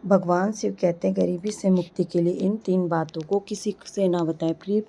भगवान शिव कहते हैं गरीबी से मुक्ति के लिए इन 3 बातों को किसी से ना बताएं। प्रिय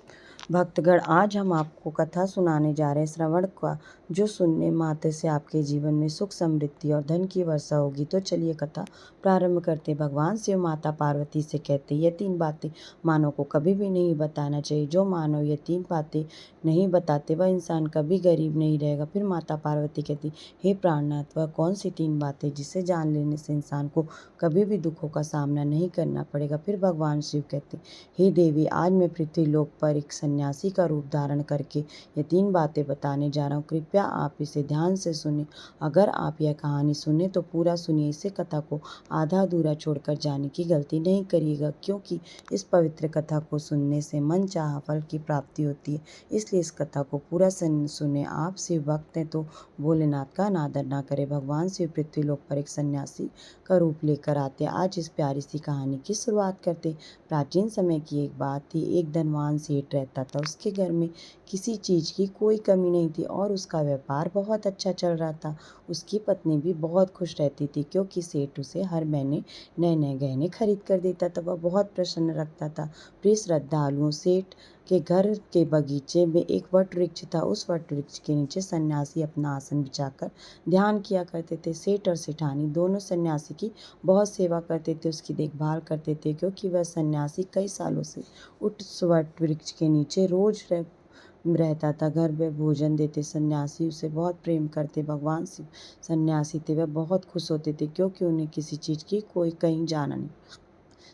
भक्तगण, आज हम आपको कथा सुनाने जा रहे हैं श्रवण का, जो सुनने मात्र से आपके जीवन में सुख समृद्धि और धन की वर्षा होगी। तो चलिए कथा प्रारंभ करते हैं। भगवान शिव माता पार्वती से कहते, ये 3 बातें मानव को कभी भी नहीं बताना चाहिए। जो मानव ये 3 बातें नहीं बताते वह इंसान कभी गरीब नहीं रहेगा। फिर माता पार्वती कहती, हे प्राणनाथ, वह कौन सी 3 बातें जिसे जान लेने से इंसान को कभी भी दुखों का सामना नहीं करना पड़ेगा। फिर भगवान शिव कहते, हे देवी, आज मैं पृथ्वी लोक पर एक सन्यासी का रूप धारण करके ये 3 बातें बताने जा रहा हूँ। कृपया आप इसे ध्यान से सुने। अगर आप यह कहानी सुने तो पूरा सुनिए। इसे कथा को आधा अधूरा छोड़कर जाने की गलती नहीं करिएगा, क्योंकि इस पवित्र कथा को सुनने से मन चाहा फल की प्राप्ति होती है। इसलिए इस कथा को पूरा सुने। आप शिव भक्त हैं तो भोलेनाथ का अनादर ना करें। भगवान शिव पृथ्वी लोक पर एक सन्यासी का रूप लेकर आते। आज इस प्यारी सी कहानी की शुरुआत करते। प्राचीन समय की एक बात थी। एक धनवान सेठ रहता था। उसके घर में किसी चीज की कोई कमी नहीं थी और उसका व्यापार बहुत अच्छा चल रहा था। उसकी पत्नी भी बहुत खुश रहती थी, क्योंकि सेठ उसे हर महीने नए नए गहने खरीद कर देता था। वह बहुत प्रसन्न रखता था। प्रिय श्रद्धालुओं, सेठ के घर के बगीचे में एक वट वृक्ष था। उस वट वृक्ष के नीचे सन्यासी अपना आसन बिछाकर ध्यान किया करते थे। सेठ और सेठानी दोनों सन्यासी की बहुत सेवा करते थे, उसकी देखभाल करते थे, क्योंकि वह सन्यासी कई सालों से उस वट वृक्ष के नीचे रोज रहता था। घर में भोजन देते। सन्यासी उसे बहुत प्रेम करते। भगवान शिव सन्यासी थे, वह बहुत खुश होते थे, क्योंकि उन्हें किसी चीज की कोई कहीं जाना नहीं।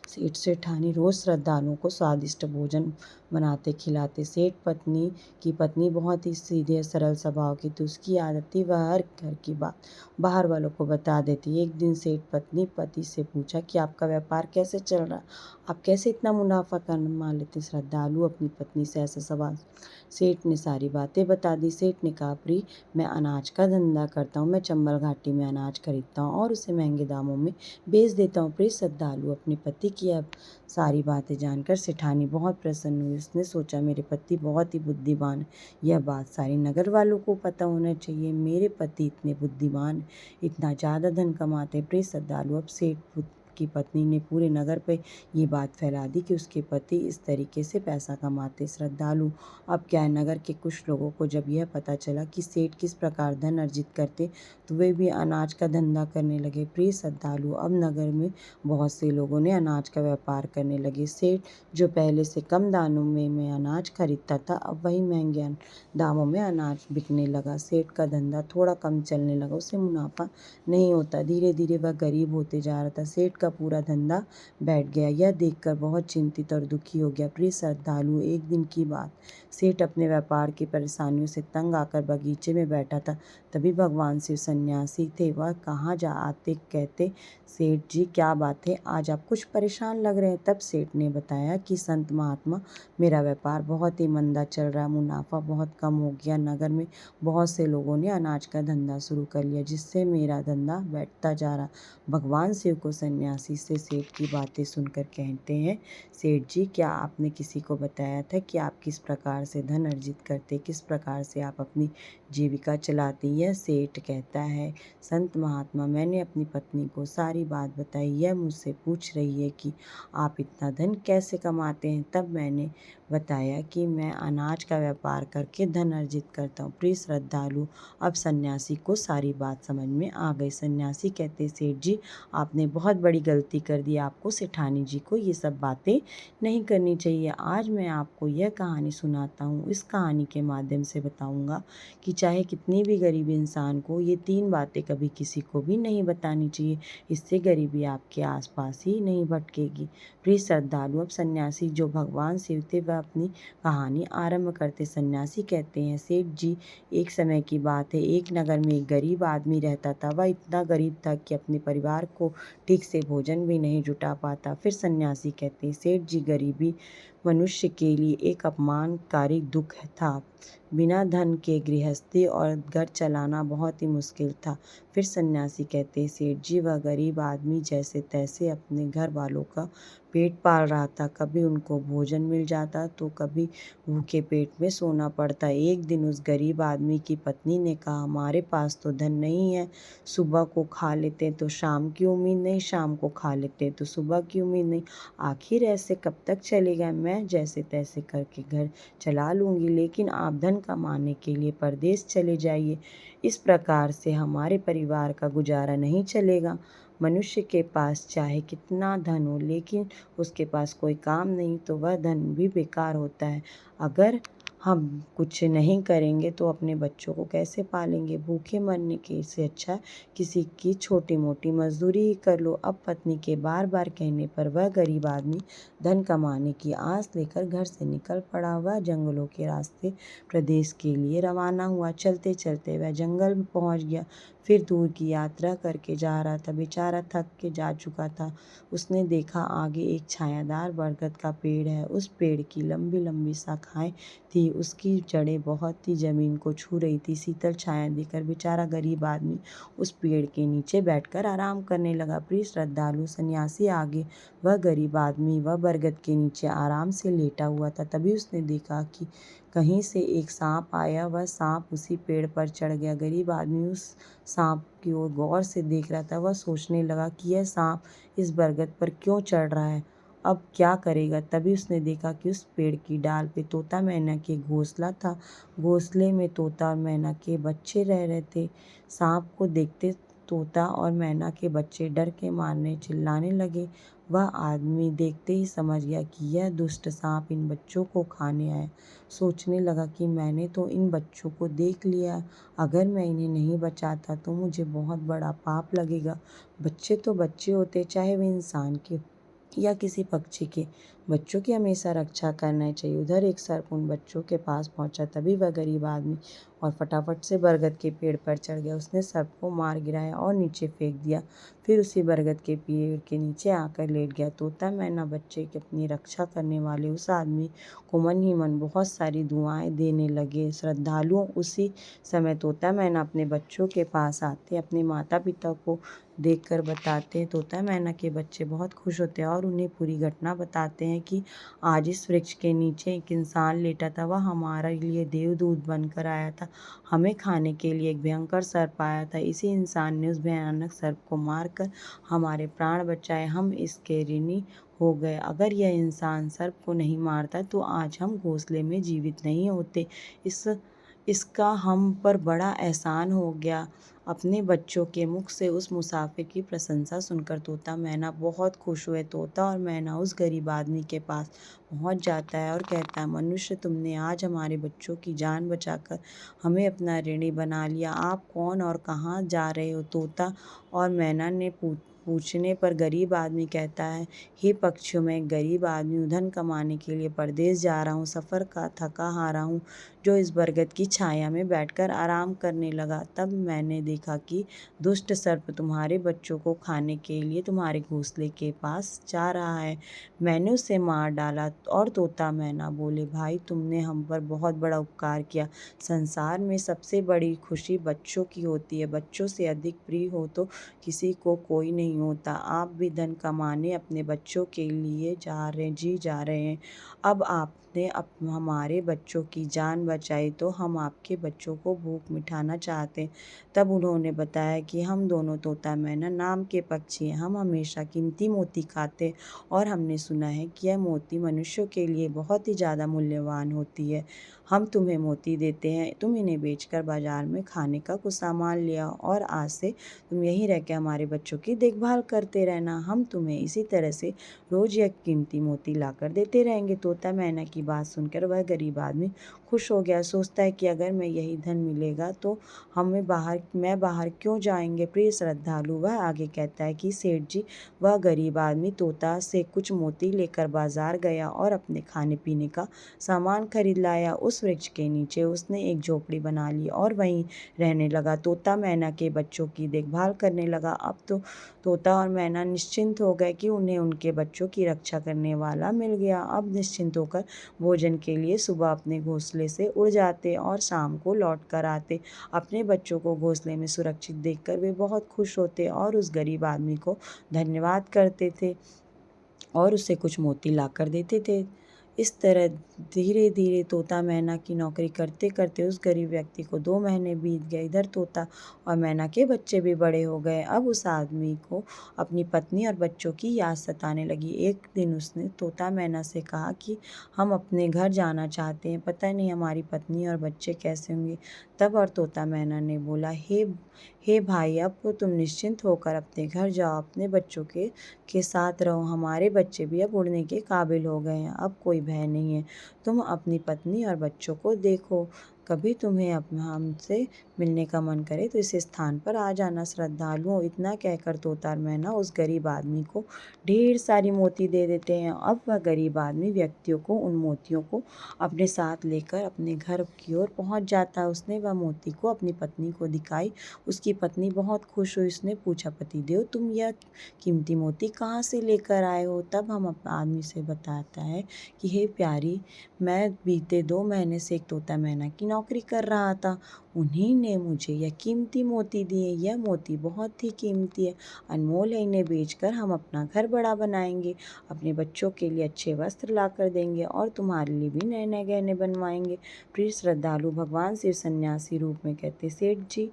सेठ सेठानी रोज श्रद्धालुओं को स्वादिष्ट भोजन बनाते खिलाते। सेठ पत्नी की पत्नी बहुत ही सीधे सरल स्वभाव की थी। उसकी आदत थी वह हर घर की बात बाहर वालों को बता देती। एक दिन सेठ पत्नी पति से पूछा कि आपका व्यापार कैसे चल रहा, आप कैसे इतना मुनाफा कमा लेते। श्रद्धालु अपनी पत्नी से ऐसा सवाल। सेठ ने सारी बातें बता दी। सेठ ने कहा, प्रिय, मैं अनाज का धंधा करता हूँ। मैं चंबल घाटी में अनाज खरीदता हूँ और उसे महंगे दामों में बेच देता हूँ। प्रिय श्रद्धालु, अपने पति की अब सारी बातें जानकर सेठानी बहुत प्रसन्न हुई। उसने सोचा, मेरे पति बहुत ही बुद्धिमान है। यह बात सारी नगर वालों को पता होना चाहिए। मेरे पति इतने बुद्धिमान, इतना ज़्यादा धन कमाते। प्रिय श्रद्धालु, अब सेठ की पत्नी ने पूरे नगर पे ये बात फैला दी कि उसके पति इस तरीके से पैसा कमाते। श्रद्धालु, अब क्या है, नगर के कुछ लोगों को जब यह पता चला कि सेठ किस प्रकार धन अर्जित करते, तो वे भी अनाज का धंधा करने लगे। प्रिय श्रद्धालु, अब नगर में बहुत से लोगों ने अनाज का व्यापार करने लगे। सेठ जो पहले से कम दामों में अनाज खरीदता था, अब वही महंगे दामों में अनाज बिकने लगा। सेठ का धंधा थोड़ा कम चलने लगा, उसे मुनाफा नहीं होता। धीरे धीरे वह गरीब होते जा रहा था। सेठ का पूरा धंधा बैठ गया। यह देखकर बहुत चिंतित और दुखी हो गया। प्रिय श्रद्धालु, एक दिन की बात, सेठ अपने व्यापार की परेशानियों से तंग आकर बगीचे में बैठा था। तभी भगवान शिव सन्यासी थे। वह कहाँ जा आते, कहते, सेठ जी, क्या बात है, आज आप कुछ परेशान लग रहे हैं। तब सेठ ने बताया कि संत महात्मा, मेरा व्यापार बहुत ही मंदा चल रहा है। मुनाफा बहुत कम हो गया। नगर में बहुत से लोगों ने अनाज का धंधा शुरू कर लिया, जिससे मेरा धंधा बैठता जा रहा। भगवान शिव को सन्यासी से सेठ की बातें सुनकर कहते हैं, सेठ जी, क्या आपने किसी को बताया था कि आप किस प्रकार से धन अर्जित करते, किस प्रकार से आप अपनी जीविका चलाती? यह सेठ कहता है, संत महात्मा, मैंने अपनी पत्नी को सारी बात बताई। यह मुझसे पूछ रही है कि आप इतना धन कैसे कमाते हैं। तब मैंने बताया कि मैं अनाज का व्यापार करके धन अर्जित करता हूँ। प्रिय श्रद्धालु, अब सन्यासी को सारी बात समझ में आ गई। सन्यासी कहते, सेठ जी, आपने बहुत बड़ी गलती कर दी। आपको सेठानी जी को ये सब बातें नहीं करनी चाहिए। आज मैं आपको यह कहानी सुनाता हूँ। इस कहानी के माध्यम से बताऊँगा कि चाहे कितनी भी गरीब इंसान को ये 3 बातें कभी किसी को भी नहीं बतानी चाहिए। इससे गरीबी आपके आसपास ही नहीं भटकेगी। प्रिय श्रद्धालु, अब सन्यासी जो भगवान शिव थे वह अपनी कहानी आरंभ करते। सन्यासी कहते हैं, सेठ जी, एक समय की बात है। एक नगर में एक गरीब आदमी रहता था। वह इतना गरीब था कि अपने परिवार को ठीक से भोजन भी नहीं जुटा पाता। फिर सन्यासी कहते हैं, सेठ जी, गरीबी मनुष्य के लिए एक अपमानकारी दुख था। बिना धन के गृहस्थी और घर चलाना बहुत ही मुश्किल था। फिर सन्यासी कहते, सेठ जी वह गरीब आदमी जैसे तैसे अपने घर वालों का पेट पाल रहा था। कभी उनको भोजन मिल जाता तो कभी भूखे पेट में सोना पड़ता। एक दिन उस गरीब आदमी की पत्नी ने कहा, हमारे पास तो धन नहीं है, सुबह को खा लेते तो शाम की उम्मीद नहीं, शाम को खा लेते तो सुबह की उम्मीद नहीं। आखिर ऐसे कब तक चलेगा? मैं जैसे तैसे करके घर चला लूँगी, लेकिन आप धन कमाने के लिए परदेश चले जाइए। इस प्रकार से हमारे परिवार का गुजारा नहीं चलेगा। मनुष्य के पास चाहे कितना धन हो, लेकिन उसके पास कोई काम नहीं तो वह धन भी बेकार होता है। अगर हम कुछ नहीं करेंगे तो अपने बच्चों को कैसे पालेंगे? भूखे मरने के से अच्छा किसी की छोटी मोटी मजदूरी ही कर लो। अब पत्नी के बार बार कहने पर वह गरीब आदमी धन कमाने की आस लेकर घर से निकल पड़ा। वह जंगलों के रास्ते प्रदेश के लिए रवाना हुआ। चलते चलते वह जंगल में पहुंच गया। फिर दूर की यात्रा करके जा रहा था। बेचारा थक के जा चुका था। उसने देखा आगे एक छायादार बरगद का पेड़ है। उस पेड़ की लंबी लंबी शाखाएं थी, उसकी जड़ें बहुत ही जमीन को छू रही थी। शीतल छाया देकर बेचारा गरीब आदमी उस पेड़ के नीचे बैठकर आराम करने लगा। प्रिय श्रद्धालु, सन्यासी आगे, वह गरीब आदमी वह बरगद के नीचे आराम से लेटा हुआ था। तभी उसने देखा कि कहीं से एक सांप आया। वह सांप उसी पेड़ पर चढ़ गया। गरीब आदमी उस सांप की ओर गौर से देख रहा था। वह सोचने लगा कि यह सांप इस बरगद पर क्यों चढ़ रहा है, अब क्या करेगा? तभी उसने देखा कि उस पेड़ की डाल पे तोता मैना के घोंसला था। घोंसले में तोता और मैना के बच्चे रह रहे थे। सांप को देखते तोता और मैना के बच्चे डर के मारने चिल्लाने लगे। वह आदमी देखते ही समझ गया कि यह दुष्ट सांप इन बच्चों को खाने आया। सोचने लगा कि मैंने तो इन बच्चों को देख लिया, अगर मैं इन्हें नहीं बचाता तो मुझे बहुत बड़ा पाप लगेगा। बच्चे तो बच्चे होते, चाहे वे इंसान के या किसी पक्षी के। बच्चों की हमेशा रक्षा करना चाहिए। उधर एक सर्प उन बच्चों के पास पहुंचा। तभी वह गरीब आदमी और फटाफट से बरगद के पेड़ पर चढ़ गया। उसने सर्प को मार गिराया और नीचे फेंक दिया। फिर उसी बरगद के पेड़ के नीचे आकर लेट गया। तोता मैना बच्चे की अपनी रक्षा करने वाले उस आदमी को मन ही मन बहुत सारी दुआएं देने लगे। श्रद्धालुओं, उसी समय तोता मैना अपने बच्चों के पास आते, अपने माता पिता को देखकर बताते हैं। तोता मैना के बच्चे बहुत खुश होते हैं और उन्हें पूरी घटना बताते हैं कि आज इस वृक्ष के नीचे एक इंसान लेटा था। वह हमारे लिए देवदूत बनकर आया था। हमें खाने के लिए एक भयंकर सर्प आया था। इसी इंसान ने उस भयानक सर्प को मारकर हमारे प्राण बचाए। हम इसके ऋणी हो गए। अगर यह इंसान सर्प को नहीं मारता तो आज हम घोंसले में जीवित नहीं होते। इसका हम पर बड़ा एहसान हो गया। अपने बच्चों के मुख से उस मुसाफिर की प्रशंसा सुनकर तोता मैना बहुत खुश हुए। तोता और मैना उस गरीब आदमी के पास पहुंच जाता है और कहता है, मनुष्य, तुमने आज हमारे बच्चों की जान बचाकर हमें अपना ऋणी बना लिया। आप कौन और कहाँ जा रहे हो? तोता और मैना ने पूछने पर गरीब आदमी कहता है, हे पक्षियों, मैं एक गरीब आदमी हूँ, धन कमाने के लिए परदेश जा रहा हूँ। सफ़र का थका हारा हूँ, जो इस बरगद की छाया में बैठकर आराम करने लगा। तब मैंने देखा कि दुष्ट सर्प तुम्हारे बच्चों को खाने के लिए तुम्हारे घोंसले के पास जा रहा है। मैंने उसे मार डाला। और तोता मैना बोले, भाई, तुमने हम पर बहुत बड़ा उपकार किया। संसार में सबसे बड़ी खुशी बच्चों की होती है। बच्चों से अधिक प्रिय हो तो किसी को कोई नहीं होता। आप भी धन कमाने अपने बच्चों के लिए जा रहे हैं। अब आपने हमारे बच्चों की जान बचाई तो हम आपके बच्चों को भूख मिटाना चाहते हैं। तब उन्होंने बताया कि हम दोनों तोता मैना नाम के पक्षी हैं। हम हमेशा कीमती मोती खाते और हमने सुना है कि यह मोती मनुष्यों के लिए बहुत ही ज़्यादा मूल्यवान होती है। हम तुम्हें मोती देते हैं, तुम इन्हें बेचकर बाजार में खाने का कुछ सामान ले आओ और आज से तुम यहीं रह के हमारे बच्चों की देखभाल करते रहना। हम तुम्हें इसी तरह से रोज यह कीमती मोती लाकर देते रहेंगे। तोता मैना की बात सुनकर वह गरीब आदमी खुश हो गया। सोचता है कि अगर मैं यही धन मिलेगा तो मैं बाहर क्यों जाएंगे। प्रिय श्रद्धालु, वह आगे कहता है कि सेठ जी, वह गरीब आदमी तोता से कुछ मोती लेकर बाजार गया और अपने खाने पीने का सामान खरीद लाया। उस वृक्ष के नीचे उसने एक झोपड़ी बना ली और वहीं रहने लगा। तोता मैना के बच्चों की देखभाल करने लगा। अब तो तोता और मैना निश्चिंत हो गए कि उन्हें उनके बच्चों की रक्षा करने वाला मिल गया। अब निश्चिंत होकर भोजन के लिए सुबह अपने घोंसले से उड़ जाते और शाम को लौट कर आते। अपने बच्चों को घोंसले में सुरक्षित देखकर वे बहुत खुश होते और उस गरीब आदमी को धन्यवाद करते थे और उसे कुछ मोती लाकर देते थे। इस तरह धीरे धीरे तोता मैना की नौकरी करते करते उस गरीब व्यक्ति को 2 महीने बीत गए। इधर तोता और मैना के बच्चे भी बड़े हो गए। अब उस आदमी को अपनी पत्नी और बच्चों की याद सताने लगी। एक दिन उसने तोता मैना से कहा कि हम अपने घर जाना चाहते हैं, पता नहीं हमारी पत्नी और बच्चे कैसे होंगे। तब और तोता मैना ने बोला, हे भाई, अब तुम निश्चिंत होकर अपने घर जाओ, अपने बच्चों के साथ रहो। हमारे बच्चे भी अब उड़ने के काबिल हो गए हैं, अब कोई भय नहीं है। तुम अपनी पत्नी और बच्चों को देखो। कभी तुम्हें हमसे मिलने का मन करे तो इस स्थान पर आ जाना श्रद्धालुओं। इतना कहकर तोता और मैना उस गरीब आदमी को ढेर सारी मोती दे देते हैं। अब वह गरीब आदमी व्यक्तियों को उन मोतियों को अपने साथ लेकर अपने घर की ओर पहुंच जाता है। उसने वह मोती को अपनी पत्नी को दिखाई। उसकी पत्नी बहुत खुश हुई। उसने पूछा, पतिदेव, तुम यह कीमती मोती कहाँ से लेकर आए हो? तब हम अपने आदमी से बताता है कि हे प्यारी, मैं बीते 2 महीने से एक तोता मैना की नौकरी कर रहा था। उन्हीं ने मुझे यह कीमती मोती दिए। यह मोती बहुत ही कीमती है, अनमोल है। इन्हें बेचकर हम अपना घर बड़ा बनाएंगे, अपने बच्चों के लिए अच्छे वस्त्र ला कर देंगे और तुम्हारे लिए भी नए नए गहने बनवाएंगे। प्रिय श्रद्धालु, भगवान शिव सन्यासी रूप में कहते, सेठ जी,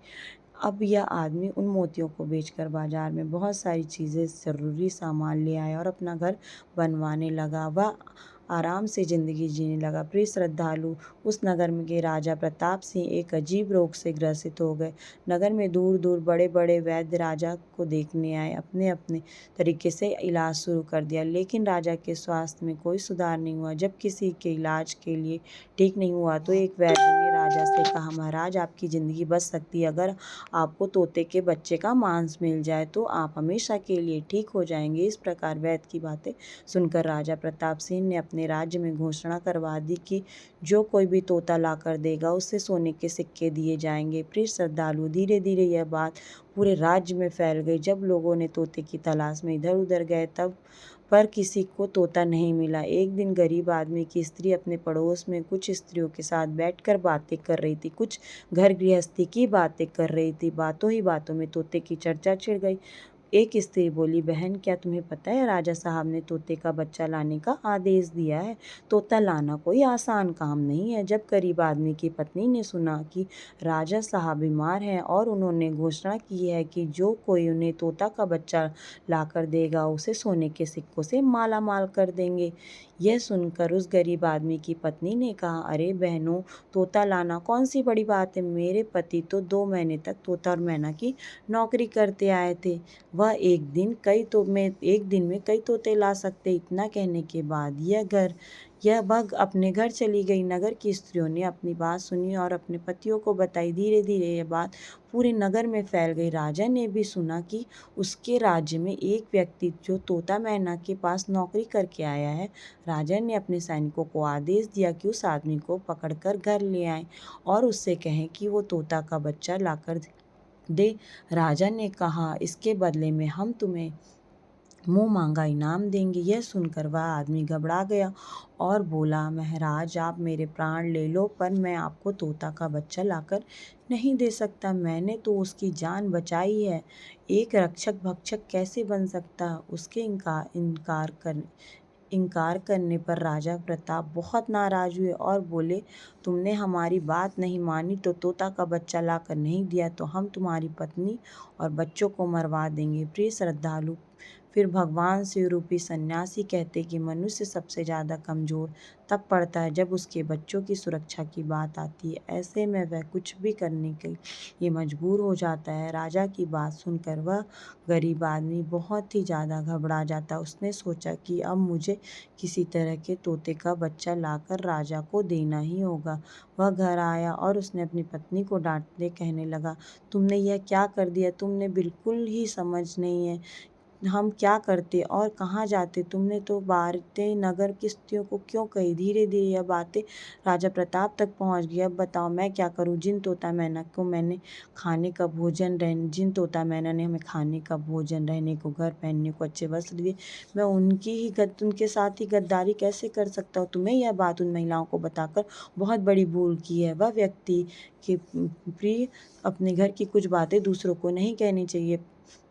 अब यह आदमी उन मोतियों को बेचकर बाजार में बहुत सारी चीज़ें, ज़रूरी सामान ले आया और अपना घर बनवाने लगा। वह आराम से ज़िंदगी जीने लगा। प्रिय श्रद्धालु, उस नगर में के राजा प्रताप सिंह एक अजीब रोग से ग्रसित हो गए। नगर में दूर दूर बड़े बड़े वैद्य राजा को देखने आए। अपने अपने तरीके से इलाज शुरू कर दिया, लेकिन राजा के स्वास्थ्य में कोई सुधार नहीं हुआ। जब किसी के इलाज के लिए ठीक नहीं हुआ तो एक वैद्य ने राजा से कहा, महाराज, आपकी ज़िंदगी बच सकती है। अगर आपको तोते के बच्चे का मांस मिल जाए तो आप हमेशा के लिए ठीक हो जाएंगे। इस प्रकार वैद्य की बातें सुनकर राजा प्रताप सिंह ने अपने राज्य में घोषणा करवा दी कि जो कोई भी तोता लाकर देगा उसे सोने के सिक्के दिए जाएंगे। प्रिय श्रद्धालु, धीरे धीरे यह बात पूरे राज्य में फैल गई। जब लोगों ने तोते की तलाश में इधर उधर गए तब पर किसी को तोता नहीं मिला। एक दिन गरीब आदमी की स्त्री अपने पड़ोस में कुछ स्त्रियों के साथ बैठकर बातें कर रही थी। कुछ घर गृहस्थी की बातें कर रही थी। बातों ही बातों में तोते की चर्चा छिड़ गई। एक स्त्री बोली, बहन, क्या तुम्हें पता है, राजा साहब ने तोते का बच्चा लाने का आदेश दिया है। तोता लाना कोई आसान काम नहीं है। जब गरीब आदमी की पत्नी ने सुना कि राजा साहब बीमार हैं और उन्होंने घोषणा की है कि जो कोई उन्हें तोता का बच्चा लाकर देगा उसे सोने के सिक्कों से माला माल कर देंगे, यह सुनकर उस गरीब आदमी की पत्नी ने कहा, अरे बहनों, तोता लाना कौन सी बड़ी बात है। मेरे पति तो 2 महीने तक तोता और मैना की नौकरी करते आए थे। वह एक दिन में कई तोते ला सकते। इतना कहने के बाद यह बग अपने घर चली गई। नगर की स्त्रियों ने अपनी बात सुनी और अपने पतियों को बताई। धीरे धीरे यह बात पूरे नगर में फैल गई। राजा ने भी सुना कि उसके राज्य में एक व्यक्ति जो तोता मैना के पास नौकरी करके आया है। राजा ने अपने सैनिकों को आदेश दिया कि उस आदमी को पकड़कर घर ले आएं और उससे कहें कि वो तोता का बच्चा लाकर दे। राजा ने कहा, इसके बदले में हम तुम्हें मुंह मांगा इनाम देंगे। यह सुनकर वह आदमी घबरा गया और बोला, महाराज, आप मेरे प्राण ले लो पर मैं आपको तोता का बच्चा लाकर नहीं दे सकता। मैंने तो उसकी जान बचाई है। एक रक्षक भक्षक कैसे बन सकता। उसके इनकार करने पर राजा प्रताप बहुत नाराज हुए और बोले, तुमने हमारी बात नहीं मानी तो तोता का बच्चा लाकर नहीं दिया तो हम तुम्हारी पत्नी और बच्चों को मरवा देंगे। प्रिय श्रद्धालु, फिर भगवान शिव रूपी सन्यासी कहते कि मनुष्य सबसे ज़्यादा कमज़ोर तब पड़ता है जब उसके बच्चों की सुरक्षा की बात आती है। ऐसे में वह कुछ भी करने के लिए मजबूर हो जाता है। राजा की बात सुनकर वह गरीब आदमी बहुत ही ज़्यादा घबरा जाता। उसने सोचा कि अब मुझे किसी तरह के तोते का बच्चा लाकर राजा को देना ही होगा। वह घर आया और उसने अपनी पत्नी को डांटते कहने लगा, तुमने यह क्या कर दिया। तुमने बिल्कुल ही समझ नहीं है हम क्या करते और कहाँ जाते? तुमने तो बातें नगर की स्त्रियों को क्यों कही? धीरे धीरे यह बातें राजा प्रताप तक पहुँच गई। अब बताओ मैं क्या करूँ? जिन तोता मैना को मैंने खाने का भोजन रहने जिन तोता मैना ने हमें खाने का भोजन, रहने को घर, पहनने को अच्छे वस्त्र दिए, मैं उनके साथ ही गद्दारी कैसे कर सकता हूँ? तुम्हें यह बात उन महिलाओं को बताकर बहुत बड़ी भूल की है। वह व्यक्ति के प्रिय अपने घर की कुछ बातें दूसरों को नहीं कहनी चाहिए।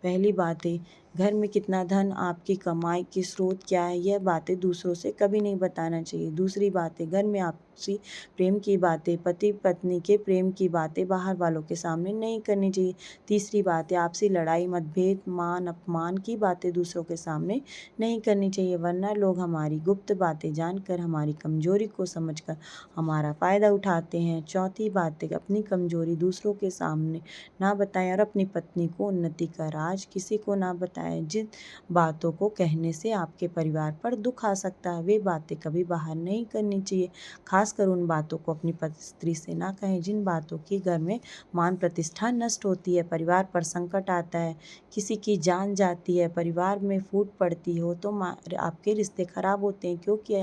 पहली बात है, घर में कितना धन, आपकी कमाई के स्रोत क्या है, यह बातें दूसरों से कभी नहीं बताना चाहिए। दूसरी बात है, घर में आपसी प्रेम की बातें, पति पत्नी के प्रेम की बातें बाहर वालों के सामने नहीं करनी चाहिए। तीसरी बात है, आपसी लड़ाई, मतभेद, मान अपमान की बातें दूसरों के सामने नहीं करनी चाहिए, वरना लोग हमारी गुप्त बातें जानकर, हमारी कमजोरी को समझकर हमारा फ़ायदा उठाते हैं। चौथी बात है, अपनी कमजोरी दूसरों के सामने ना बताएं और अपनी पत्नी को उन्नति का राज किसी को ना बताएं। जिन बातों को कहने से आपके परिवार पर दुख आ सकता है, वे बातें कभी बाहर नहीं करनी चाहिए। खासकर उन बातों को अपनी स्त्री से ना कहें जिन बातों की घर में मान प्रतिष्ठा नष्ट होती है, परिवार पर संकट आता है, किसी की जान जाती है, परिवार में फूट पड़ती हो तो आपके रिश्ते खराब होते हैं, क्योंकि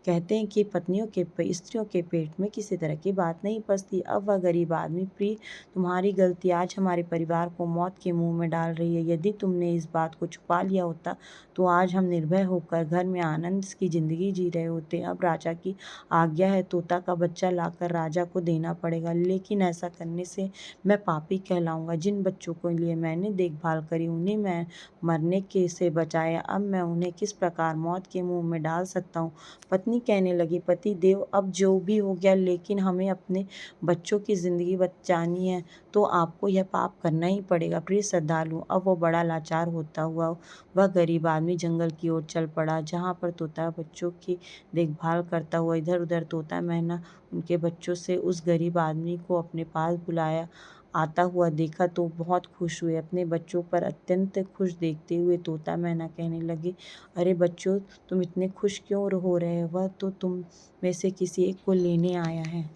कहते हैं कि स्त्रियों के पेट में किसी तरह की बात नहीं पचती। अब वह गरीब आदमी, प्रिय तुम्हारी गलती आज हमारे परिवार को मौत के मुंह में डाल रही है। यदि तुमने इस बात को छुपा लिया होता तो आज हम निर्भय होकर घर में आनंद की जिंदगी जी रहे होते। अब राजा की आज्ञा है, तोता का बच्चा लाकर राजा को देना पड़ेगा, लेकिन ऐसा करने से मैं पापी कहलाऊंगा। जिन बच्चों के लिए मैंने देखभाल करी, उन्हें मैं मरने के से बचाया, अब मैं उन्हें किस प्रकार मौत के मुंह में डाल सकता हूँ? पत्नी कहने लगी, पति देव अब जो भी हो गया, लेकिन हमें अपने बच्चों की जिंदगी बचानी है तो आपको यह पाप करना ही पड़ेगा। प्रिय श्रद्धालु, अब वो बड़ा लाचार होता हुआ वह गरीब आदमी जंगल की ओर चल पड़ा, जहाँ पर तोता बच्चों की देखभाल करता हुआ इधर उधर तोता मैना उनके बच्चों से उस गरीब आदमी को अपने पास बुलाया आता हुआ देखा तो बहुत खुश हुए। अपने बच्चों पर अत्यंत खुश देखते हुए तोता मैना कहने लगे, अरे बच्चों, तुम इतने खुश क्यों हो रहे हो? वह तो तुम में से किसी एक को लेने आया है,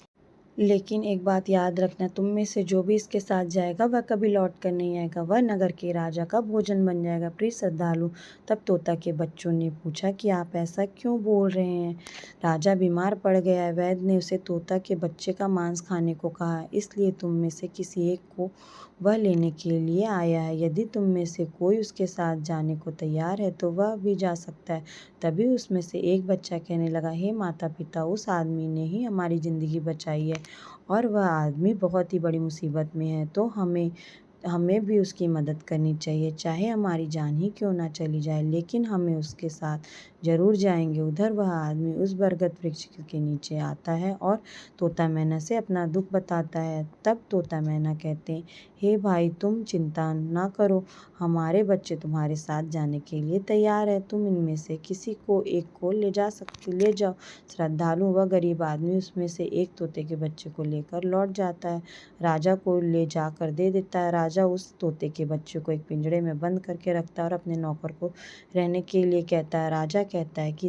लेकिन एक बात याद रखना, तुम में से जो भी इसके साथ जाएगा वह कभी लौट कर नहीं आएगा, वह नगर के राजा का भोजन बन जाएगा। प्रिय श्रद्धालु, तब तोता के बच्चों ने पूछा कि आप ऐसा क्यों बोल रहे हैं? राजा बीमार पड़ गया है, वैद्य ने उसे तोता के बच्चे का मांस खाने को कहा है, इसलिए तुम में से किसी एक को वह लेने के लिए आया है। यदि तुम में से कोई उसके साथ जाने को तैयार है तो वह भी जा सकता है। तभी उसमें से एक बच्चा कहने लगा, हे माता पिता, उस आदमी ने ही हमारी ज़िंदगी बचाई है और वह आदमी बहुत ही बड़ी मुसीबत में है, तो हमें भी उसकी मदद करनी चाहिए, चाहे हमारी जान ही क्यों ना चली जाए, लेकिन हमें उसके साथ ज़रूर जाएंगे। उधर वह आदमी उस बरगद वृक्ष के नीचे आता है और तोता मैना से अपना दुख बताता है। तब तोता मैना कहते हैं, हे भाई, तुम चिंता ना करो, हमारे बच्चे तुम्हारे साथ जाने के लिए तैयार है, तुम इनमें से किसी को एक को ले जाओ। श्रद्धालु, वह गरीब आदमी उसमें से एक तोते के बच्चे को लेकर लौट जाता है, राजा को ले जाकर दे देता है। राजा उस तोते के बच्चे को एक पिंजरे में बंद करके रखता है और अपने नौकर को रहने के लिए कहता है। राजा कहता है कि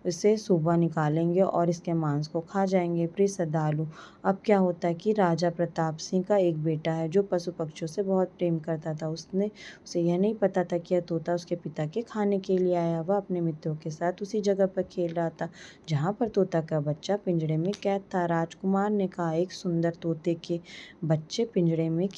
इसे सुबह निकालेंगे और इसके मांस को खा जाएंगे। प्रिय श्रद्धालु, अब क्या होता है कि राजा प्रताप सिंह का एक बेटा है जो पशु पक्षियों से बहुत प्रेम करता था। उसे यह नहीं पता था कि यह तोता उसके पिता के खाने के लिए आया। वह अपने मित्रों के साथ उसी जगह पर खेल रहा था जहाँ पर तोता का बच्चा पिंजरे में कैद था। राजकुमार ने कहा, एक सुंदर तोते के बच्चे पिंजरे में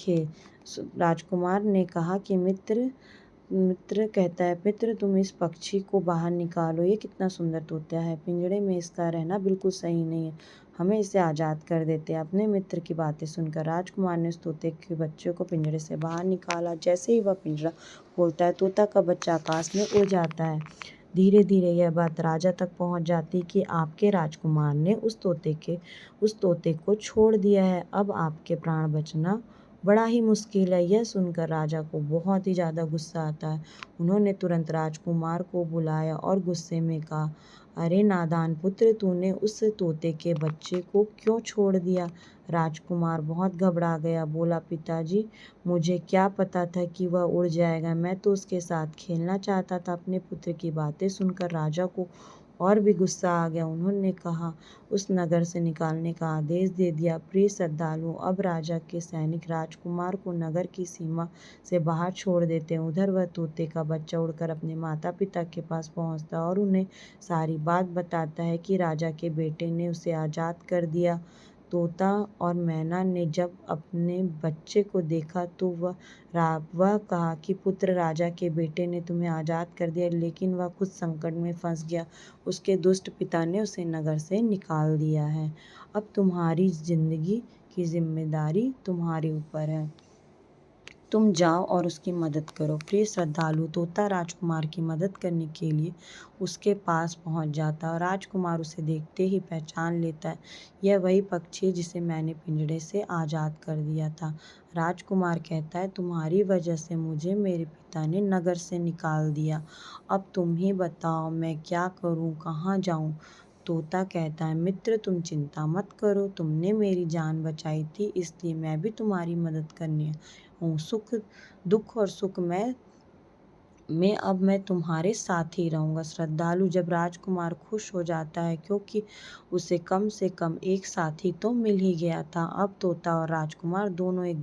राजकुमार ने कहा कि मित्र कहता है, मित्र तुम इस पक्षी को बाहर निकालो, ये कितना सुंदर तोता है, पिंजरे में इसका रहना बिल्कुल सही नहीं है, हमें इसे आज़ाद कर देते हैं। अपने मित्र की बातें सुनकर राजकुमार ने उस तोते के बच्चे को पिंजरे से बाहर निकाला। जैसे ही वह पिंजरा खोलता है, तोता का बच्चा आकाश में उड़ जाता है। धीरे धीरे यह बात राजा तक पहुंच जाती कि आपके राजकुमार ने उस तोते को छोड़ दिया है, अब आपके प्राण बचना बड़ा ही मुश्किल है। यह सुनकर राजा को बहुत ही ज़्यादा गुस्सा आता है। उन्होंने तुरंत राजकुमार को बुलाया और गुस्से में कहा, अरे नादान पुत्र, तूने उस तोते के बच्चे को क्यों छोड़ दिया? राजकुमार बहुत घबरा गया, बोला, पिताजी, मुझे क्या पता था कि वह उड़ जाएगा, मैं तो उसके साथ खेलना चाहता था। अपने पुत्र की बातें सुनकर राजा को और भी गुस्सा आ गया। उन्होंने कहा, उस नगर से निकालने का आदेश दे दिया। प्रिय श्रद्धालुओं, अब राजा के सैनिक राजकुमार को नगर की सीमा से बाहर छोड़ देते हैं। उधर वह तोते का बच्चा उड़कर अपने माता पिता के पास पहुंचता और उन्हें सारी बात बताता है कि राजा के बेटे ने उसे आज़ाद कर दिया। तोता और मैना ने जब अपने बच्चे को देखा तो वह कहा कि पुत्र, राजा के बेटे ने तुम्हें आज़ाद कर दिया, लेकिन वह खुद संकट में फंस गया। उसके दुष्ट पिता ने उसे नगर से निकाल दिया है। अब तुम्हारी जिंदगी की जिम्मेदारी तुम्हारे ऊपर है। तुम जाओ और उसकी मदद करो। प्रिय श्रद्धालु, तोता राजकुमार की मदद करने के लिए उसके पास पहुंच जाता है और राजकुमार उसे देखते ही पहचान लेता है। यह वही पक्षी है जिसे मैंने पिंजड़े से आज़ाद कर दिया था। राजकुमार कहता है, तुम्हारी वजह से मुझे मेरे पिता ने नगर से निकाल दिया। अब तुम ही बताओ मैं क्या करूं, कहाँ जाऊं? तोता कहता है, मित्र तुम चिंता मत करो, तुमने मेरी जान बचाई थी इसलिए मैं भी तुम्हारी मदद करने हूँ। दुख और सुख में अब मैं तुम्हारे साथ ही रहूँगा। श्रद्धालु, जब राजकुमार खुश हो जाता है क्योंकि उसे कम से कम एक साथी तो मिल ही गया था। अब तोता और राजकुमार दोनों एक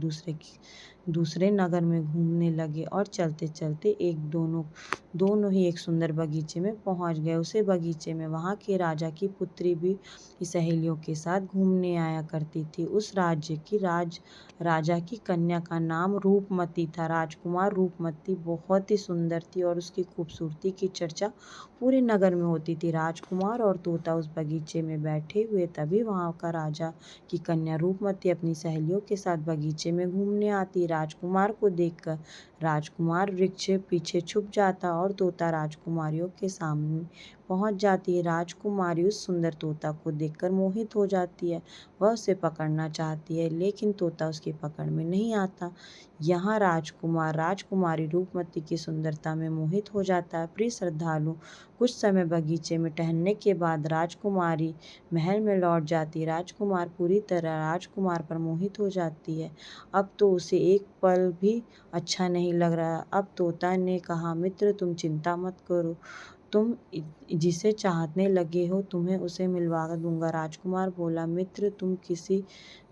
दूसरे नगर में घूमने लगे और चलते चलते दोनों ही एक सुंदर बगीचे में पहुंच गए। उसे बगीचे में वहां के राजा की पुत्री भी सहेलियों के साथ घूमने आया करती थी। उस राज्य की राजा की कन्या का नाम रूपमती था। राजकुमार रूपमती बहुत ही सुंदर थी और उसकी खूबसूरती की चर्चा पूरे नगर में होती थी। राजकुमार और तोता उस बगीचे में बैठे हुए तभी वहां का राजा की कन्या रूपमती अपनी सहेलियों के साथ बगीचे में घूमने आती। राजकुमार को देखकर राजकुमार वृक्ष पीछे छुप जाता और तोता राजकुमारियों के सामने पहुंच जाती है। राजकुमारी उस सुंदर तोता को देखकर मोहित हो जाती है। वह उसे पकड़ना चाहती है लेकिन तोता उसकी पकड़ में नहीं आता। यहाँ राजकुमार राजकुमारी रूपमती की सुंदरता में मोहित हो जाता है। प्रिय श्रद्धालु, कुछ समय बगीचे में टहलने के बाद राजकुमारी महल में लौट जाती। राजकुमार पूरी तरह राजकुमार पर मोहित हो जाती है। अब तो उसे एक पल भी अच्छा नहीं लग रहा। अब तोता ने कहा, मित्र तुम चिंता मत करो, तुम जिसे चाहने लगे हो तुम्हें उसे मिलवा दूंगा। राजकुमार बोला, मित्र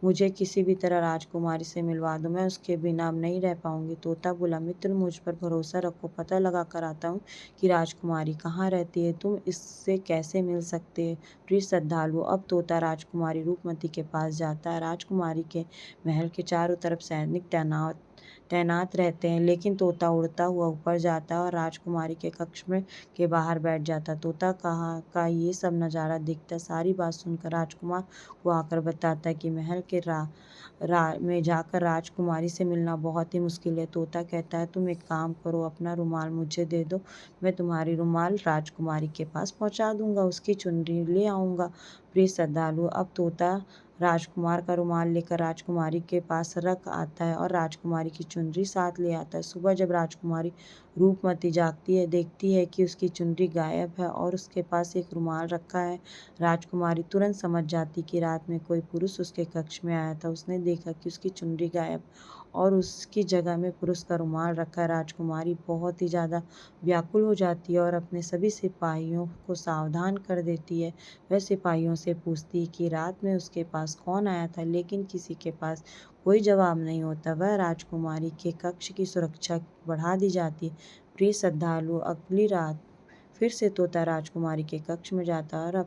मुझे किसी भी तरह राजकुमारी से मिलवा दो, मैं उसके बिना अब नहीं रह पाऊंगी। तोता बोला, मित्र मुझ पर भरोसा रखो, पता लगा कर आता हूँ कि राजकुमारी कहाँ रहती है, तुम इससे कैसे मिल सकते हैं। प्रिय श्रद्धालु, अब तोता राजकुमारी रूपमती के पास जाता है। राजकुमारी के महल के चारों तरफ सैनिक तैनात रहते हैं लेकिन तोता उड़ता हुआ ऊपर जाता है और राजकुमारी के कक्ष में के बाहर बैठ जाता। तोता का ये सब नज़ारा देखता सारी बात सुनकर राजकुमार को आकर बताता है कि महल के में जाकर राजकुमारी से मिलना बहुत ही मुश्किल है। तोता कहता है, तुम एक काम करो, अपना रुमाल मुझे दे दो, मैं तुम्हारी रुमाल राजकुमारी के पास पहुंचा दूंगा, उसकी चुनरी ले आऊँगा। प्रिय श्रद्धालु, अब तोता राजकुमार का रुमाल लेकर राजकुमारी के पास रख आता है और राजकुमारी की चुनरी साथ ले आता है। सुबह जब राजकुमारी रूपमती जागती है, देखती है कि उसकी चुनरी गायब है और उसके पास एक रुमाल रखा है। राजकुमारी तुरंत समझ जाती कि रात में कोई पुरुष उसके कक्ष में आया था। उसने देखा कि उसकी चुनरी गायब और उसकी जगह में पुरुष का रुमाल रखा है। राजकुमारी बहुत ही ज़्यादा व्याकुल हो जाती है और अपने सभी सिपाहियों को सावधान कर देती है। वह सिपाहियों से पूछती कि रात में उसके पास कौन आया था, लेकिन किसी के पास कोई जवाब नहीं होता। वह राजकुमारी के कक्ष की सुरक्षा बढ़ा दी जाती। प्रिय श्रद्धालु, अगली रात फिर से तोता राजकुमारी के कक्ष में जाता और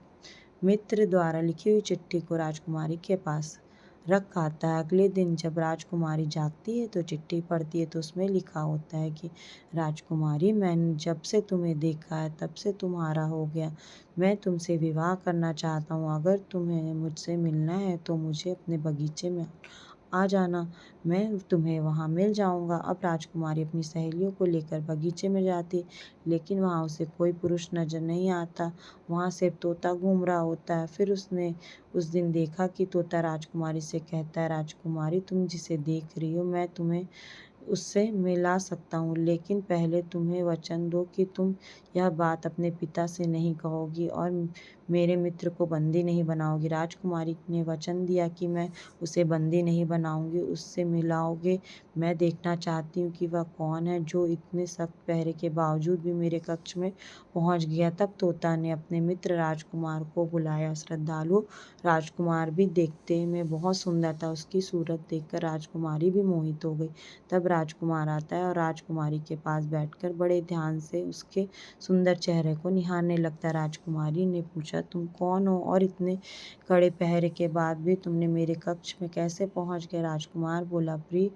मित्र द्वारा लिखी हुई चिट्ठी को राजकुमारी के पास रख आता है। अगले दिन जब राजकुमारी जागती है तो चिट्ठी पढ़ती है तो उसमें लिखा होता है कि राजकुमारी, मैंने जब से तुम्हें देखा है तब से तुम्हारा हो गया, मैं तुमसे विवाह करना चाहता हूँ। अगर तुम्हें मुझसे मिलना है तो मुझे अपने बगीचे में आ जाना, मैं तुम्हें वहाँ मिल जाऊँगा। अब राजकुमारी अपनी सहेलियों को लेकर बगीचे में जाती लेकिन वहाँ उसे कोई पुरुष नजर नहीं आता। वहाँ सिर्फ तोता घूम रहा होता है। फिर उसने उस दिन देखा कि तोता राजकुमारी से कहता है, राजकुमारी तुम जिसे देख रही हो मैं तुम्हें उससे मिला सकता हूँ, लेकिन पहले तुम्हें वचन दो कि तुम यह बात अपने पिता से नहीं कहोगी और मेरे मित्र को बंदी नहीं बनाओगी। राजकुमारी ने वचन दिया कि मैं उसे बंदी नहीं बनाऊंगी, उससे मिलाओगे। मैं देखना चाहती हूँ कि वह कौन है जो इतने सख्त पहरे के बावजूद भी मेरे कक्ष में पहुंच गया। तब तोता ने अपने मित्र राजकुमार को बुलाया। श्रद्धालु राजकुमार भी देखते में बहुत सुंदर था। उसकी सूरत देखकर राजकुमारी भी मोहित हो गई। तब राजकुमार आता है और राजकुमारी के पास बैठकर बड़े ध्यान से उसके सुंदर चेहरे को निहारने लगता है। राजकुमारी ने पूछा, तुम कौन हो और इतने कड़े पहरे के बाद भी तुमने मेरे कक्ष में कैसे पहुंच गए? राजकुमार बोला, प्रिय,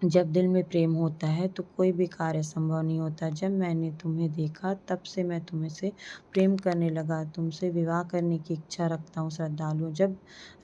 जब दिल में प्रेम होता है तो कोई भी कार्य संभव नहीं होता। जब मैंने तुम्हें देखा तब से मैं तुमसे प्रेम करने लगा, तुमसे विवाह करने की इच्छा रखता हूँ। श्रद्धालु जब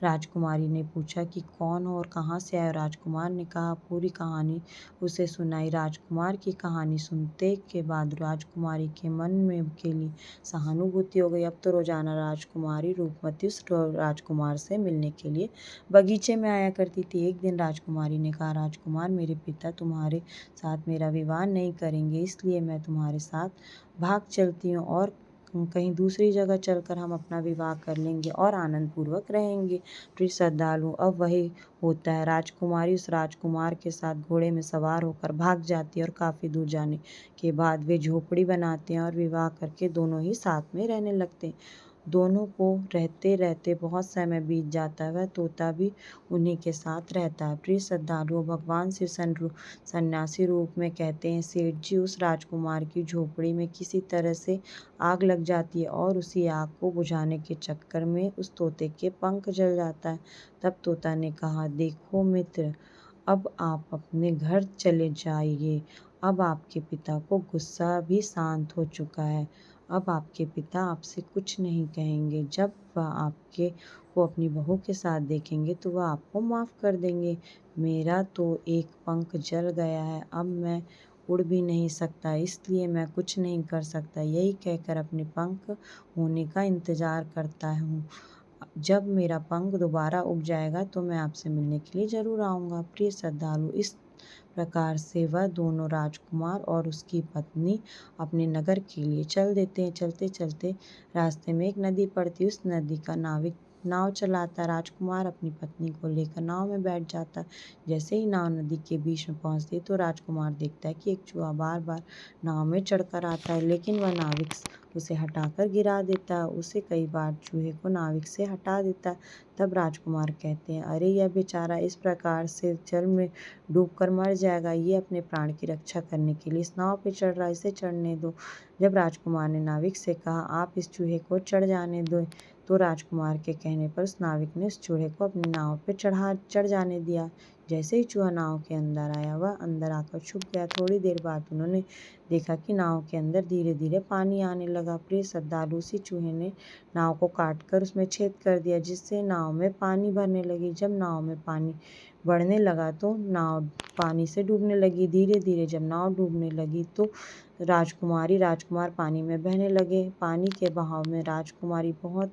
राजकुमारी ने पूछा कि कौन हो और कहाँ से आए, राजकुमार ने कहा पूरी कहानी उसे सुनाई। राजकुमार की कहानी सुनते के बाद राजकुमारी के मन में के लिए सहानुभूति हो गई। अब तो रोजाना राजकुमारी रूपमती उस राजकुमार से मिलने के लिए बगीचे में आया करती थी। एक दिन राजकुमारी ने कहा, राजकुमार, मेरे पिता तुम्हारे साथ मेरा विवाह नहीं करेंगे, इसलिए मैं तुम्हारे साथ भाग चलती हूँ और कहीं दूसरी जगह चलकर हम अपना विवाह कर लेंगे और आनंद पूर्वक रहेंगे। प्रिय श्रद्धालु, अब वही होता है। राजकुमारी उस राजकुमार के साथ घोड़े में सवार होकर भाग जाती है और काफ़ी दूर जाने के बाद वे झोपड़ी बनाते हैं और विवाह करके दोनों ही साथ में रहने लगते हैं। दोनों को रहते रहते बहुत समय बीत जाता है। वह तोता भी उन्हीं के साथ रहता है। प्रिय श्रद्धालुओं, भगवान शिव सन्यासी रूप में कहते हैं, सेठ जी, उस राजकुमार की झोपड़ी में किसी तरह से आग लग जाती है और उसी आग को बुझाने के चक्कर में उस तोते के पंख जल जाता है। तब तोता ने कहा, देखो मित्र, अब आप अपने घर चले जाइए। अब आपके पिता को गुस्सा भी शांत हो चुका है। अब आपके पिता आपसे कुछ नहीं कहेंगे। जब वह आपके को अपनी बहू के साथ देखेंगे तो वह आपको माफ़ कर देंगे। मेरा तो एक पंख जल गया है, अब मैं उड़ भी नहीं सकता, इसलिए मैं कुछ नहीं कर सकता। यही कहकर अपने पंख होने का इंतज़ार करता हूँ। जब मेरा पंख दोबारा उग जाएगा तो मैं आपसे मिलने के लिए ज़रूर आऊँगा। प्रिय श्रद्धालु, इस प्रकार से वह दोनों राजकुमार और उसकी पत्नी अपने नगर के लिए चल देते हैं। चलते चलते रास्ते में एक नदी पड़ती है। उस नदी का नाविक नाव चलाता है। राजकुमार अपनी पत्नी को लेकर नाव में बैठ जाता है। जैसे ही नाव नदी के बीच में पहुंचती है तो राजकुमार देखता है कि एक चूहा बार बार नाव में चढ़कर आता है, लेकिन वह नाविक उसे हटाकर गिरा देता है। उसे कई बार चूहे को नाविक से हटा देता है। तब राजकुमार कहते हैं, अरे यह बेचारा इस प्रकार से जल में डूबकर मर जाएगा, ये अपने प्राण की रक्षा करने के लिए इस नाव पे चढ़ रहा है, इसे चढ़ने दो। जब राजकुमार ने नाविक से कहा, आप इस चूहे को चढ़ जाने दो, तो राजकुमार के कहने पर उस नाविक ने उस चूहे को अपनी नाव पे चढ़ जाने दिया। जैसे ही चूहा नाव के अंदर आया, वह अंदर आकर छुप गया। थोड़ी देर बाद उन्होंने देखा कि नाव के अंदर धीरे धीरे पानी आने लगा। प्रिय श्रद्धालु, उसी चूहे ने नाव को काटकर उसमें छेद कर दिया, जिससे नाव में पानी भरने लगी। जब नाव में पानी बढ़ने लगा तो नाव पानी से डूबने लगी। धीरे धीरे जब नाव डूबने लगी तो राजकुमार पानी में बहने लगे। पानी के बहाव में राजकुमारी बहुत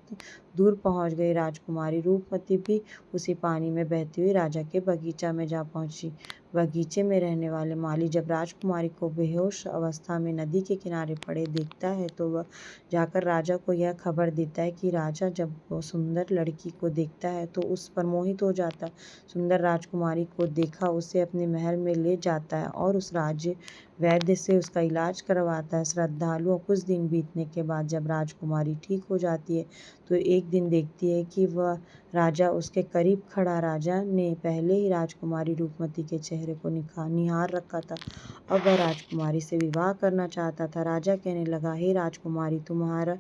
दूर पहुंच गई। राजकुमारी रूपमती भी उसी पानी में बहती हुई राजा के बगीचा में जा पहुंची। बगीचे में रहने वाले माली जब राजकुमारी को बेहोश अवस्था में नदी के किनारे पड़े देखता है तो वह जाकर राजा को यह खबर देता है कि राजा जब वो सुंदर लड़की को देखता है तो उस पर मोहित हो जाता है। सुंदर राजकुमारी को देखा उसे अपने महल में ले जाता है और उस राज्य वैद्य से उसका इलाज करवाता है। श्रद्धालुओं, कुछ दिन बीतने के बाद जब राजकुमारी ठीक हो जाती है तो एक दिन देखती है कि वह राजा उसके करीब खड़ा। राजा ने पहले ही राजकुमारी रूपमती के चेहरे को निहार रखा था। अब वह राजकुमारी से विवाह करना चाहता था। राजा कहने लगा, हे राजकुमारी, तुम्हारा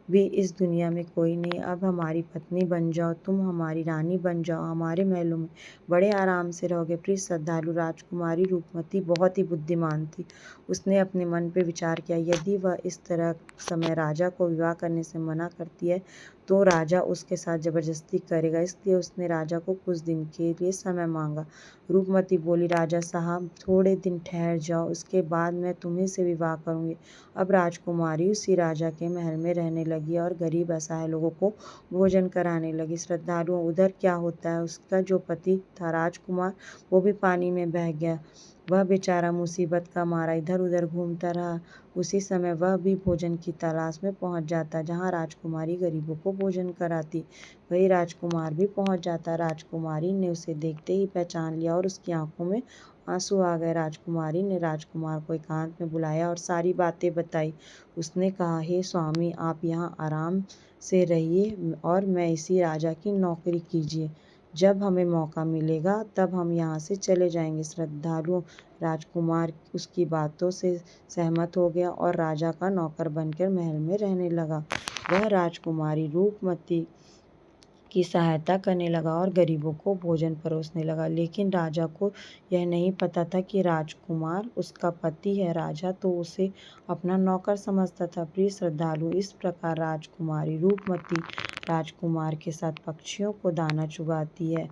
भी इस दुनिया में कोई नहीं, अब हमारी पत्नी बन जाओ, तुम हमारी रानी बन जाओ, हमारे महलों में बड़े आराम से रहोगे। प्रिय श्रद्धालु, राजकुमारी रूपमती बहुत ही बुद्धिमान थी। उसने अपने मन पे विचार किया, यदि वह इस तरह समय राजा को विवाह करने से मना करती है तो राजा उसके साथ जबरदस्ती करेगा, इसलिए उसने राजा को कुछ दिन के लिए समय मांगा। रूपमती बोली, राजा साहब, थोड़े दिन ठहर जाओ, उसके बाद मैं तुम्ही से विवाह करूंगी। अब राजकुमारी उसी राजा के महल में रहने लगी और गरीब असहाय लोगों को भोजन कराने लगी। श्रद्धालुओं, उधर क्या होता है, उसका जो पति था राजकुमार, वो भी पानी में बह गया। वह बेचारा मुसीबत का मारा इधर उधर घूमता रहा। उसी समय वह भी भोजन की तलाश में पहुंच जाता जहां राजकुमारी गरीबों को भोजन कराती। वही राजकुमार भी पहुंच जाता। राजकुमारी ने उसे देखते ही पहचान लिया और उसकी आंखों में आंसू आ गए। राजकुमारी ने राजकुमार को एकांत में बुलाया और सारी बातें बताई। उसने कहा, हे स्वामी, आप यहाँ आराम से रहिए और मैं इसी राजा की नौकरी कीजिए। जब हमें मौका मिलेगा तब हम यहाँ से चले जाएंगे। श्रद्धालु राजकुमार उसकी बातों से सहमत हो गया और राजा का नौकर बनकर महल में रहने लगा। वह राजकुमारी रूपमती की सहायता करने लगा और गरीबों को भोजन परोसने लगा। लेकिन राजा को यह नहीं पता था कि राजकुमार उसका पति है। राजा तो उसे अपना नौकर समझता था। प्रिय श्रद्धालु, इस प्रकार राजकुमारी रूपमती राजकुमार के साथ पक्षियों को दाना चुगाती है।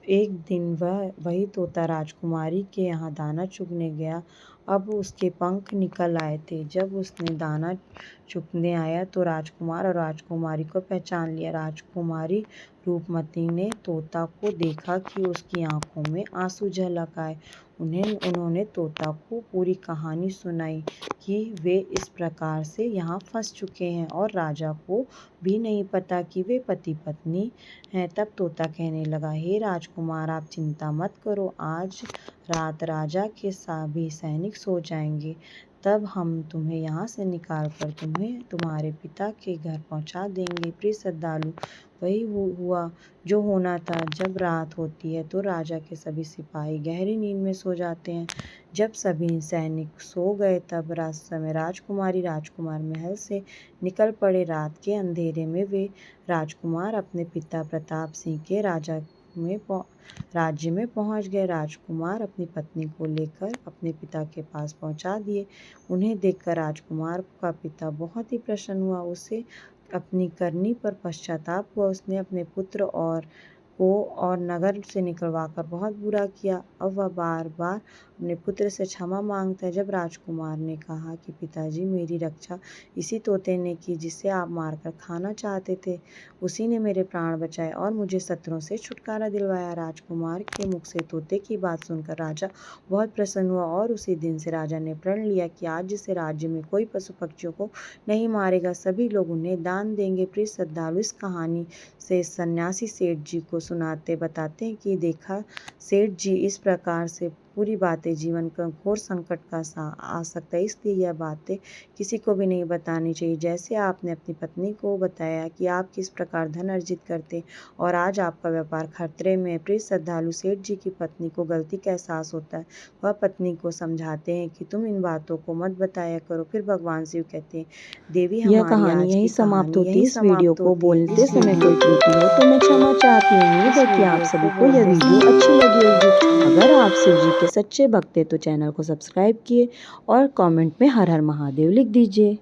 एक दिन वही तोता राजकुमारी के यहाँ दाना चुगने गया। अब उसके पंख निकल आए थे। जब उसने दाना चुगने आया तो राजकुमार और राजकुमारी को पहचान लिया। राजकुमारी रूपमती ने तोता को देखा कि उसकी आंखों में आंसू झलक आए। उन्होंने तोता को पूरी कहानी सुनाई कि वे इस प्रकार से यहाँ फंस चुके हैं और राजा को भी नहीं पता कि वे पति पत्नी हैं। तब तोता कहने लगा, हे राजकुमार, आप चिंता मत करो। आज रात राजा के सभी सैनिक सो जाएंगे। तब हम तुम्हें यहाँ से निकाल कर तुम्हें तुम्हारे पिता के घर पहुँचा देंगे। प्रिय श्रद्धालु, वही हुआ जो होना था। जब रात होती है तो राजा के सभी सिपाही गहरी नींद में सो जाते हैं। जब सभी सैनिक सो गए तब समय राजकुमारी राजकुमार महल से निकल पड़े। रात के अंधेरे में वे राजकुमार अपने पिता प्रताप सिंह के राज्य में पहुंच गए। राजकुमार अपनी पत्नी को लेकर अपने पिता के पास पहुंचा दिए। उन्हें देखकर राजकुमार का पिता बहुत ही प्रसन्न हुआ। उसे अपनी करनी पर पश्चाताप हुआ। उसने अपने पुत्र और नगर से निकलवाकर बहुत बुरा किया। अब वह बार बार अपने पुत्र से क्षमा मांगता है। जब राजकुमार ने कहा कि पिताजी, मेरी रक्षा इसी तोते ने की जिसे आप मारकर खाना चाहते थे। उसी ने मेरे प्राण बचाए और मुझे शत्रुओं से छुटकारा दिलवाया। राजकुमार के मुख से तोते की बात सुनकर राजा बहुत प्रसन्न हुआ और उसी दिन से राजा ने प्रण लिया कि आज से राज्य में कोई पशु पक्षियों को नहीं मारेगा, सभी लोग उन्हें दान देंगे। प्रिय श्रद्धालु, इस कहानी से सन्यासी सेठ जी को सुनाते बताते हैं कि देखा सेठ जी, इस प्रकार से पूरी बातें जीवन का घोर संकट का आ सकता है, इसलिए यह बातें किसी को भी नहीं बतानी चाहिए। जैसे आपने अपनी पत्नी को बताया कि आप किस प्रकार धन अर्जित करते और आज आपका व्यापार खतरे में है। प्रिय श्रद्धालु, सेठ जी की पत्नी को गलती का एहसास होता है। वह पत्नी को समझाते हैं कि तुम इन बातों को मत बताया करो। फिर भगवान शिव कहते हैं, देवी, यह हमारी कहानी आज यही की समाप्त कहानी होती है। यही इस वीडियो समाप्त को होती है। बोलते इस समय वीडियो कोई त्रुटि हो तो मैं क्षमा चाहती हूँ। उम्मीद है कि आप सभी को यह वीडियो अच्छी लगी होगी। अगर आप शिव जी के सच्चे भक्त हैं तो चैनल को सब्सक्राइब किए और कमेंट में हर हर महादेव लिख दीजिए।